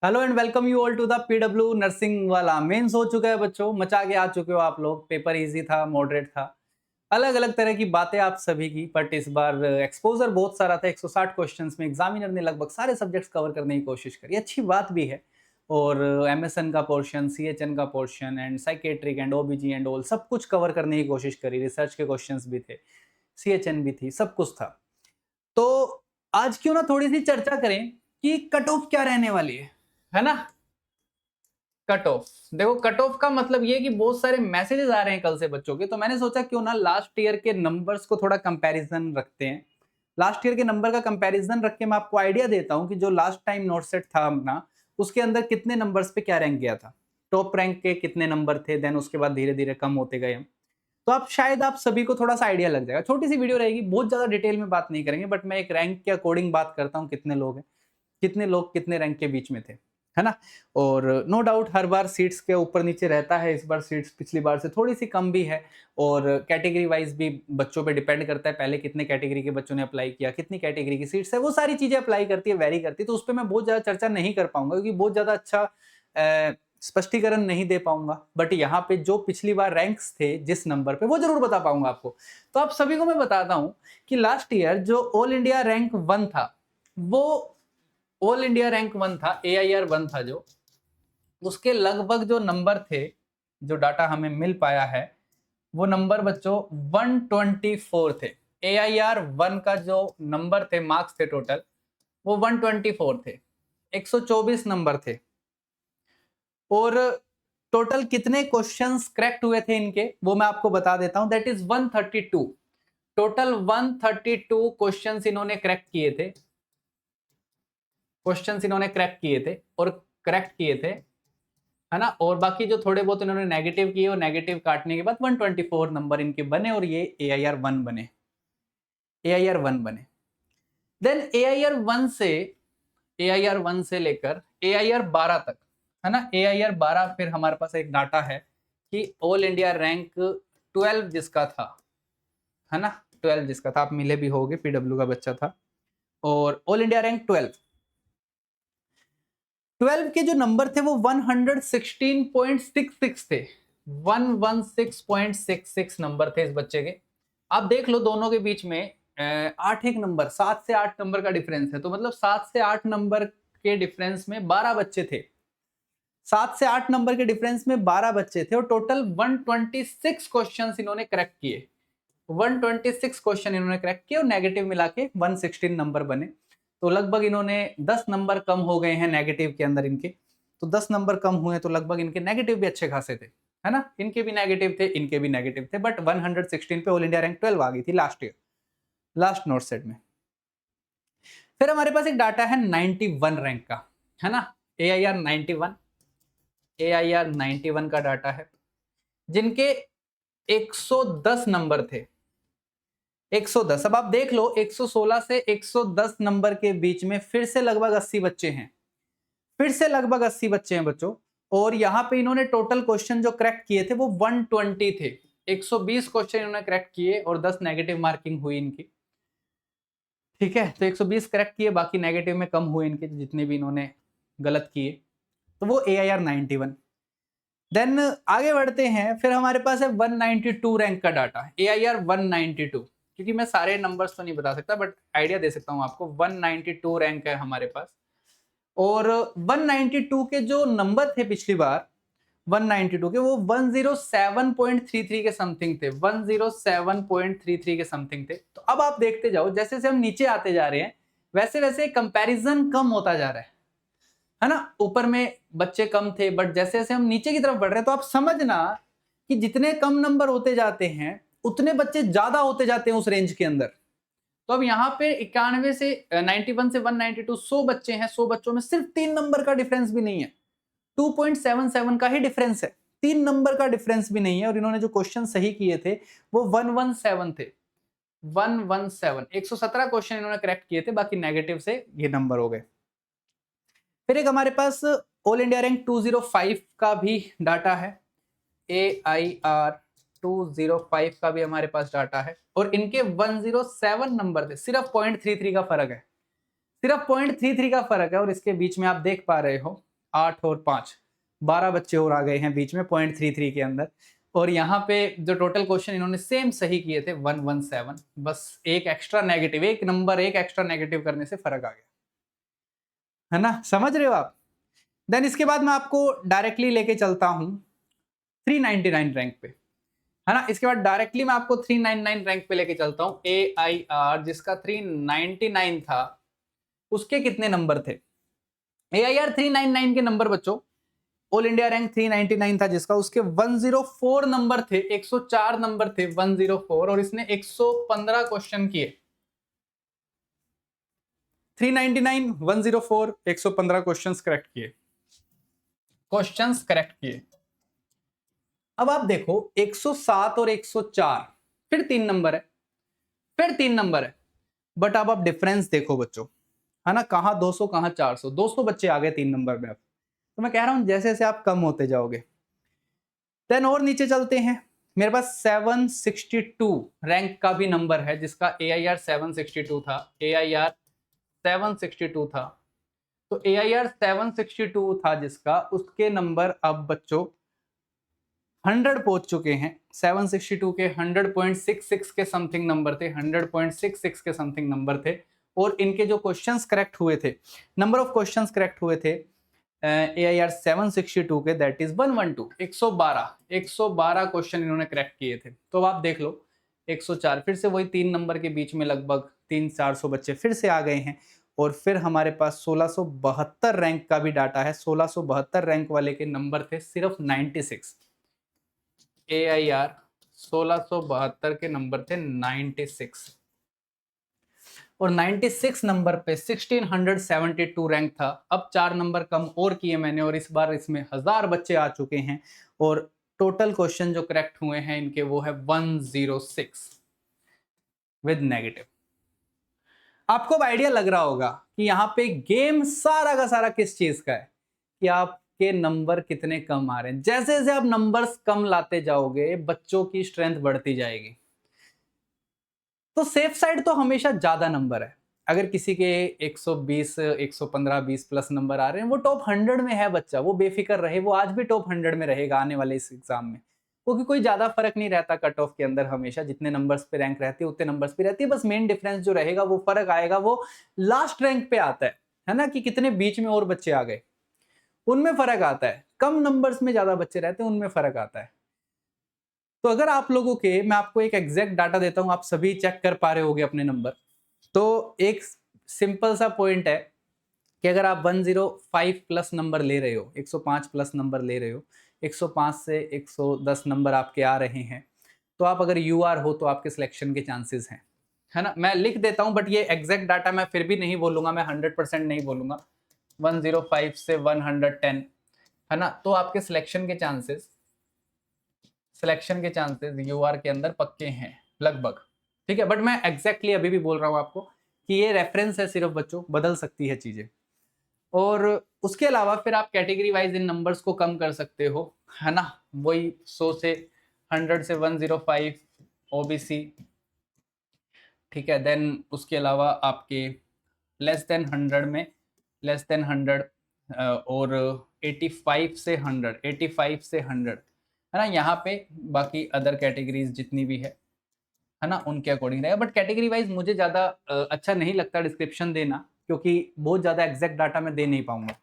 Hello and welcome you all to the PW nursing वाला mains हो चुका है बच्चों। मचा के आ चुके हो आप लोग। पेपर इजी था, मॉडरेट था, अलग अलग तरह की बातें आप सभी की। बट इस बार एक्सपोजर बहुत सारा था। 160 क्वेश्चंस में एग्जामिनर ने लगभग सारे सब्जेक्ट्स कवर करने की कोशिश करी। अच्छी बात भी है। और एमएसएन का पोर्शन, सीएचएन का portion and psychiatric and ओबीजी and all सब कुछ कवर करने की कोशिश करी। रिसर्च के क्वेश्चंस भी थे, सीएचएन भी थी, सब कुछ था। तो आज क्यों ना थोड़ी सी चर्चा करें कि कट ऑफ क्या रहने वाली है ना। कट ऑफ, देखो कट ऑफ का मतलब ये कि बहुत सारे मैसेजेस आ रहे हैं कल से बच्चों के। तो मैंने सोचा क्यों ना लास्ट ईयर के नंबर्स को थोड़ा कंपैरिजन रखते हैं। लास्ट ईयर के नंबर का कंपैरिजन रख के मैं आपको आइडिया देता हूं कि जो लास्ट टाइम नोट सेट था अपना, उसके अंदर कितने नंबर्स पे क्या रैंक गया था, टॉप रैंक के कितने नंबर थे, देन उसके बाद धीरे धीरे कम होते गए हम। तो आप शायद आप सभी को थोड़ा सा आइडिया लग जाएगा। छोटी सी वीडियो रहेगी, बहुत ज्यादा डिटेल में बात नहीं करेंगे, बट मैं एक रैंक के अकॉर्डिंग बात करता हूँ कितने लोग हैं, कितने लोग कितने रैंक के बीच में थे, है ना। और नो डाउट हर बार सीट्स के ऊपर नीचे रहता है। इस बार सीट्स पिछली बार से थोड़ी सी कम भी है। और कैटेगरी वाइज भी बच्चों पे डिपेंड करता है, पहले कितने कैटेगरी के बच्चों ने अप्लाई किया, कितनी कैटेगरी की सीट्स है, वो सारी चीजें अप्लाई करती है, वेरी करती है। तो उस पर मैं बहुत ज्यादा चर्चा नहीं कर पाऊंगा क्योंकि बहुत ज्यादा अच्छा स्पष्टीकरण नहीं दे पाऊंगा। बट यहाँ पे जो पिछली बार रैंक्स थे जिस नंबर पे, वो जरूर बता पाऊंगा आपको। तो आप सभी को मैं बताता हूँ कि लास्ट ईयर जो ऑल इंडिया रैंक 1 था, वो ऑल इंडिया रैंक 1 था, AIR 1 था, जो उसके लगभग जो नंबर थे, जो डाटा हमें मिल पाया है, वो नंबर बच्चों 124 थे। AIR 1 का जो नंबर थे, मार्क्स थे टोटल, वो 124 थे। 124 नंबर थे। और टोटल कितने क्वेश्चंस करेक्ट हुए थे इनके, वो मैं आपको बता देता हूं। That is 132। टोटल 132 क्वेश्चंस इन्होंने करेक्ट किए थे। क्वेश्चंस इन्होंने करेक्ट किए थे और करेक्ट किए थे, है ना। और बाकी जो थोड़े बहुत इन्होंने नेगेटिव किए, और नेगेटिव काटने के बाद 124 नंबर इनके बने, और ये AIR 1 बने। AIR 1 बने। देन AIR 1 से लेकर AIR 12 तक, है ना। AIR 12 फिर हमारे पास एक डाटा है कि ऑल इंडिया रैंक 12 जिसका था, है ना। 12 जिसका था, आप मिले भी होगे, पीडब्ल्यू का बच्चा था। और ऑल इंडिया रैंक 12 के जो नंबर थे वो 116.66 थे। 116.66 नंबर थे इस बच्चे के। आप देख लो दोनों के बीच में 8 एक नंबर, 7 से 8 नंबर का डिफरेंस है। तो मतलब 7 से 8 नंबर के डिफरेंस में 12 बच्चे थे। 7 से 8 नंबर के डिफरेंस में 12 बच्चे थे, और टोटल 126 क्वेश्चंस इन्होंने करेक्ट किए। 126 क्वेश्चन इन्होंने करेक्ट किए और नेगेटिव मिला के 116 नंबर बने। तो लगभग इन्होंने 10 नंबर कम हो गए हैं नेगेटिव के अंदर इनके। तो 10 नंबर कम हुए तो लगभग इनके नेगेटिव भी अच्छे खासे थे, है ना। इनके भी नेगेटिव थे, इनके भी नेगेटिव थे, बट 116 पे ऑल इंडिया रैंक 12 आ गई थी last year, last not set में। फिर हमारे पास एक डाटा है 91 रैंक का, है ना। AIR 91, AIR 91 का डाटा है, जिनके 110 नंबर थे। 110। अब आप देख लो 116 से 110 नंबर के बीच में फिर से लगभग 80 बच्चे हैं। फिर से लगभग 80 बच्चे हैं बच्चों। और यहां पे इन्होंने टोटल क्वेश्चन जो करेक्ट किए थे वो 120 थे। 120 क्वेश्चन इन्होंने करेक्ट किए और 10 नेगेटिव मार्किंग हुई इनकी। ठीक है, तो 120 करेक्ट किए, बाकी नेगेटिव में कम हुए इनके जितने भी इन्होंने गलत किए। तो वो AIR 91। देन आगे बढ़ते हैं, फिर हमारे पास है 192 रैंक का डाटा, AIR 192। क्योंकि मैं सारे नंबर्स तो नहीं बता सकता, बट आइडिया दे सकता हूं आपको। 192 रैंक है हमारे पास। और 192 के जो नंबर थे पिछली बार, 192 के, वो 107.33 के समथिंग थे। 107.33 के समथिंग थे। तो अब आप देखते जाओ, जैसे जैसे हम नीचे आते जा रहे हैं, वैसे वैसे कंपैरिजन कम होता जा रहा है ना। ऊपर में बच्चे कम थे, बट जैसे जैसे हम नीचे की तरफ बढ़ रहे हैं, तो आप समझना कि जितने कम नंबर होते जाते हैं उतने बच्चे ज्यादा होते जाते हैं उस रेंज के अंदर। तो अब यहाँ पे 91 से 91 से 192 100 बच्चे हैं। 100 बच्चों में सिर्फ 3 नंबर का डिफरेंस भी नहीं है, 2.77 का ही डिफरेंस है, 3 नंबर का डिफरेंस भी नहीं है। और इन्होंने जो क्वेश्चन सही किए थे वो 117 थे। 117, 117 क्वेश्चन इन्होंने करेक्ट किए थे, बाकी नेगेटिव से ये नंबर हो गए। फिर एक हमारे पास ऑल इंडिया रैंक 205 का भी डाटा है। AIR 205 का भी हमारे पास डाटा है, और इनके 107 नंबर थे। सिर्फ 0.33 का फर्क है, सिर्फ 0.33 का फर्क है। और इसके बीच में आप देख पा रहे हो 8 और 5, 12 बच्चे और आ गए हैं बीच में 0.33 के अंदर। और यहाँ पे जो टोटल क्वेश्चन इन्होंने सेम सही किए थे 117, बस एक एक्स्ट्रा नेगेटिव, एक नंबर एक एक्स्ट्रा नेगेटिव करने से फर्क आ गया, है ना, समझ रहे हो आप। देन इसके बाद मैं आपको डायरेक्टली लेके चलता हूं 399 रैंक पे, है ना। इसके बाद डायरेक्टली मैं आपको 399 रैंक पे लेके चलता हूं। AIR जिसका 399 था, उसके कितने नंबर थे। AIR 399 के नंबर बच्चों, ऑल इंडिया रैंक 399 था जिसका, उसके 104 नंबर थे, 104 नंबर थे 104, और इसने 115 क्वेश्चन किए। 399 104 115 क्वेश्चंस करेक्ट किए। अब आप देखो 107 और 104, फिर 3 नंबर है, बट अब आप डिफरेंस देखो बच्चों, है ना, कहां 200 कहां 400, 200 बच्चे आ गए 3 नंबर में। अब तो मैं कह रहा हूं जैसे जैसे आप कम होते जाओगे। देन और नीचे चलते हैं, मेरे पास 762 रैंक का भी नंबर है जिसका AIR 762 था। AIR 762 था, तो AIR 762 था जिसका, उसके नंबर अब बच्चों 100 पहुंच चुके हैं। 762 के 100.66 के समथिंग नंबर थे, 100.66 के समथिंग नंबर थे। और इनके जो क्वेश्चंस करेक्ट हुए थे, नंबर ऑफ क्वेश्चंस करेक्ट हुए थे AIR 762 के, दैट इज 112 112 क्वेश्चन इन्होंने करेक्ट किए थे। तो अब आप देख लो 104, फिर से वही 3 नंबर के बीच में लगभग 300-400 बच्चे फिर से आ गए हैं। और फिर हमारे पास 1672 रैंक का भी डाटा है। 1672 रैंक वाले के नंबर थे सिर्फ 96। AIR 1672 के नंबर थे 96, और 96 नंबर पे 1672 रैंक था। अब 4 नंबर कम और किए मैंने, और इस बार इसमें 1000 बच्चे आ चुके हैं, और टोटल क्वेश्चन जो करेक्ट हुए हैं इनके वो है 106 विद नेगेटिव। आपको अब आइडिया लग रहा होगा कि यहाँ पे गेम सारा का सारा किस चीज का है, कि आपके नंबर कितने कम आ रहे हैं। जैसे जैसे आप नंबर्स कम लाते जाओगे बच्चों की स्ट्रेंथ बढ़ती जाएगी। तो सेफ साइड तो हमेशा ज्यादा नंबर है। अगर किसी के 120 115 20 प्लस नंबर आ रहे हैं, वो टॉप 100 में है बच्चा, वो बेफिक्र रहे, वो आज भी टॉप 100 में रहेगा आने वाले इस एग्जाम में, क्योंकि कोई ज्यादा फर्क नहीं रहता कट ऑफ के अंदर। हमेशा जितने नंबर्स पे रैंक रहती है उतने नंबर्स पे रहती है, बस मेन डिफरेंस जो रहेगा वो फर्क आएगा वो लास्ट रैंक पे आता है ना, कि कितने बीच में और बच्चे आ गए, उनमें फर्क आता है। कम नंबर्स में ज्यादा बच्चे रहते हैं, उनमें फर्क आता है। तो अगर आप लोगों के, मैं आपको एक एग्जैक्ट डाटा देता हूं, आप सभी चेक कर पा रहे होगे अपने नंबर। तो एक सिंपल सा पॉइंट है कि अगर आप 105 प्लस नंबर ले रहे हो, 105 प्लस नंबर ले रहे हो, 105 से 110 नंबर आपके आ रहे हैं, तो आप अगर UR हो तो आपके सिलेक्शन के चांसेस हैं, है ना। मैं लिख देता हूं, बट ये एग्जैक्ट डाटा मैं फिर भी नहीं बोलूंगा, मैं 100% नहीं बोलूंगा। 105 से 110, है ना, तो आपके सिलेक्शन के चांसेस UR के अंदर पक्के हैं लगभग, ठीक है। बट मैं एग्जैक्टली अभी भी बोल रहा हूं आपको कि ये रेफरेंस है सिर्फ बच्चों, बदल सकती है चीजें। और उसके अलावा फिर आप कैटेगरी वाइज इन नंबर्स को कम कर सकते हो, है ना। वही 100 से 100 से 105 OBC, ठीक है। देन उसके अलावा आपके लेस देन 100 में, लेस देन 100 और 85 से 100, 85 से 100, है ना। यहाँ पे बाकी अदर कैटेगरीज जितनी भी है ना, उनके अकॉर्डिंग रहेगा। बट कैटेगरी वाइज मुझे ज़्यादा अच्छा नहीं लगता डिस्क्रिप्शन देना, क्योंकि बहुत ज़्यादा एग्जैक्ट डाटा मैं दे नहीं पाऊंगा,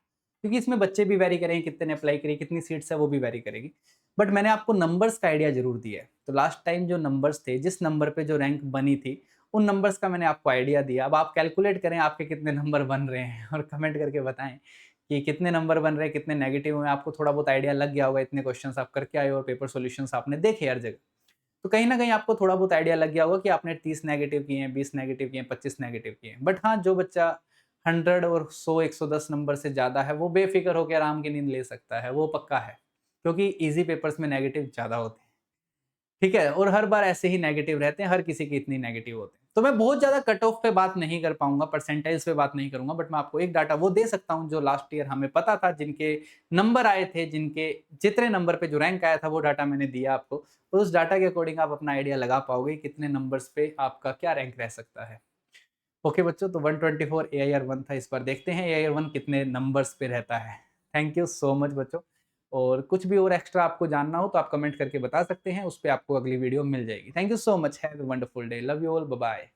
क्योंकि इसमें बच्चे भी वेरी करेंगे, कितने ने अप्लाई करी, कितनी सीट्स है वो भी वेरी करेगी। बट मैंने आपको नंबर्स का आइडिया जरूर दिया है। तो लास्ट टाइम जो नंबर्स थे, जिस नंबर पे जो रैंक बनी थी, उन नंबर्स का मैंने आपको आइडिया दिया। अब आप कैलकुलेट करें आपके कितने नंबर बन रहे हैं, और कमेंट करके बताएं कि कितने नंबर बन रहे हैं, कितने नेगेटिव हुए। आपको थोड़ा बहुत आइडिया लग गया होगा, इतने क्वेश्चंस आप करके आए हो और पेपर सॉल्यूशंस आपने देखे हर जगह, तो कहीं ना कहीं आपको थोड़ा बहुत आइडिया लग गया होगा कि आपने 30 नेगेटिव किए हैं, 20 नेगेटिव किए हैं, 25 नेगेटिव किए हैं। बट हाँ, जो बच्चा 100 और 100 110 नंबर से ज़्यादा है, वो बेफिक्र होकर आराम की नींद ले सकता है, वो पक्का है, क्योंकि इजी पेपर्स में नेगेटिव ज़्यादा होते हैं, ठीक है। और हर बार ऐसे ही नेगेटिव रहते हैं, हर किसी के इतनी नेगेटिव होते हैं। तो मैं बहुत ज्यादा कट ऑफ पे बात नहीं कर पाऊंगा, परसेंटेज पे बात नहीं करूंगा, बट मैं आपको एक डाटा वो दे सकता हूं जो लास्ट ईयर हमें पता था, जिनके नंबर आए थे, जिनके जितने नंबर पे जो रैंक आया था, वो डाटा मैंने दिया आपको। तो उस डाटा के अकॉर्डिंग आप अपना आइडिया लगा पाओगे कितने नंबर्स पे आपका क्या रैंक रह सकता है। ओके बच्चों, तो 124 AIR 1 था। इस बार देखते हैं AIR 1 कितने नंबर्स पे रहता है। थैंक यू सो मच बच्चों। और कुछ भी और एक्स्ट्रा आपको जानना हो तो आप कमेंट करके बता सकते हैं, उस पे आपको अगली वीडियो मिल जाएगी। Thank you so much, have a wonderful day, love you all, bye bye.